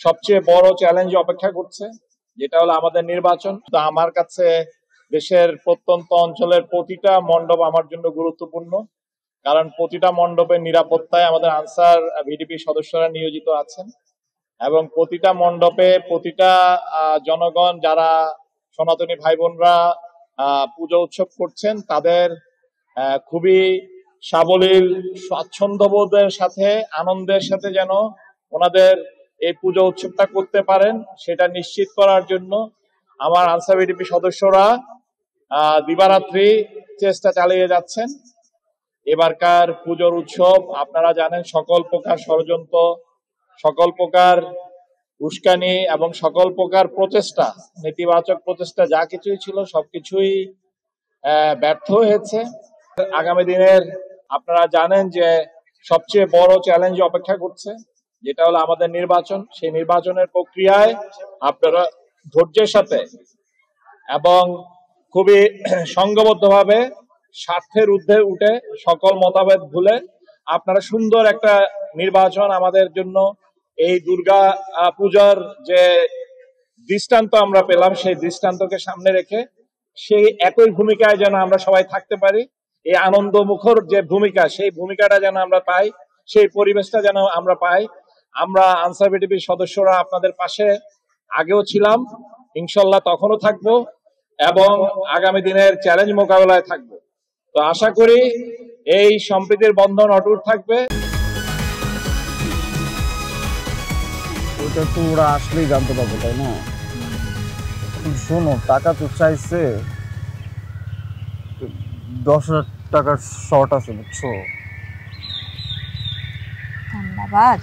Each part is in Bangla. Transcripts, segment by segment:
সবচেয়ে বড় চ্যালেঞ্জ অপেক্ষা করছে, যেটা হলো আমাদের নির্বাচন। তো আমার কাছে দেশের প্রত্যন্ত অঞ্চলের প্রতিটা মণ্ডপ আমার জন্য গুরুত্বপূর্ণ, কারণ প্রতিটা মণ্ডপের নিরাপত্তায় আমাদের আনসার ভিডিপি সদস্যরা নিয়োজিত আছেন এবং প্রতিটা মণ্ডপে প্রতিটা জনগণ যারা সনাতনী ভাই বোনরা পুজো উৎসব করছেন তাদের খুবই সাবলীল স্বাচ্ছন্দ্যবোধের সাথে আনন্দের সাথে যেন ওনাদের এই পুজো উৎসবটা করতে পারেন সেটা নিশ্চিত করার জন্য আমার আনসার ভিডিপি সদস্যরা দিবারাত্রি চেষ্টা চালিয়ে যাচ্ছেন। এবারকার পুজোর উৎসব আপনারা জানেন সকল প্রকার ষড়যন্ত্র, সকল প্রকার উস্কানি এবং সকল প্রকার প্রচেষ্টা, নেতিবাচক প্রচেষ্টা যা কিছুই ছিল সবকিছুই ব্যর্থ হয়েছে। আগামী দিনের আপনারা জানেন যে সবচেয়ে বড় চ্যালেঞ্জ অপেক্ষা করছে, যেটা হলো আমাদের নির্বাচন। সেই নির্বাচনের প্রক্রিয়ায় আপনারা ধৈর্যের সাথে এবং খুবই সংঘবদ্ধভাবে স্বার্থের ঊর্ধ্বে উঠে সকল মতভেদ ভুলে আপনারা সুন্দর একটা নির্বাচন আমাদের জন্য এই দুর্গা পূজার যে দৃষ্টান্ত আমরা পেলাম সেই দৃষ্টান্তকে সামনে রেখে সেই একই ভূমিকায় যেন আমরা সবাই থাকতে পারি। এই আনন্দ মুখর যে ভূমিকা, সেই ভূমিকাটা যেন আমরা পাই, সেই পরিবেশটা যেন আমরা পাই। আমরা আনসার ভিডিপির সদস্যরা আপনাদের পাশে আগেও ছিলাম, ইনশাল্লাহ তখনও থাকবো এবং আগামী দিনের চ্যালেঞ্জ মোকাবেলায় থাকবো। তো আশা করি এই সম্প্রীতির বন্ধন অটুট থাকবে। ওটা তো ওরা আসলেই জানতে পারবে, তাই না? শোনো, টাকা তো চাইছে, 10,000 টাকার শর্ট আছে, বুঝছো? ধন্যবাদ।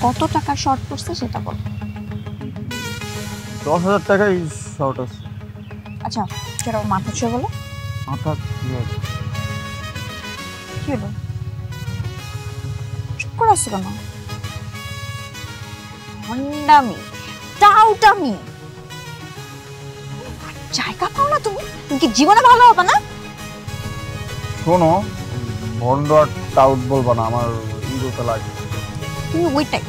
কত টাকা শর্ট পড়ছে সেটা বল। 10,000 টাকাই শর্ট আছে। আচ্ছা, সেটা মাথা ছুঁয়ে বলো। মাথা কি হবে? কি হলো? চুপ করে আসছো কেন? ভণ্ডামি, টাউটামি, জায়গা পাও না তুমি? তুমি কি জীবনে ভালো হবে না? শোনো, ভন্ড আর টাউট বলবা না, আমার ইগোতে লাগে। তুমি ওইটাই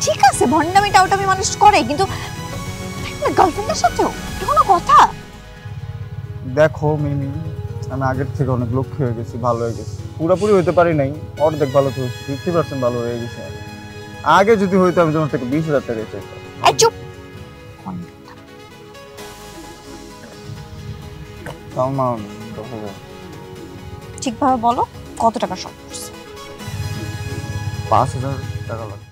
ঠিক আছে, ভণ্ডামি টাউটামি মানুষ করে, কিন্তু গার্লফ্রেন্ডের সাথেও কোনো কথা। দেখো মিমি, আমি আগের থেকে অনেক লক্ষ্য হয়ে গেছি, ভালো হয়ে গেছি। পুরোপুরি হইতে পারি নাই, অর্ধেক ভালো তো 50% ভালো হয়ে গেছে। আগে যদি হইতো আমি তোমার থেকে 20,000 টাকা চাইতাম। চুপ। ঠিকভাবে বলো, কত টাকা শর্ট পড়ছে? 5,000 টাকা লাগবে।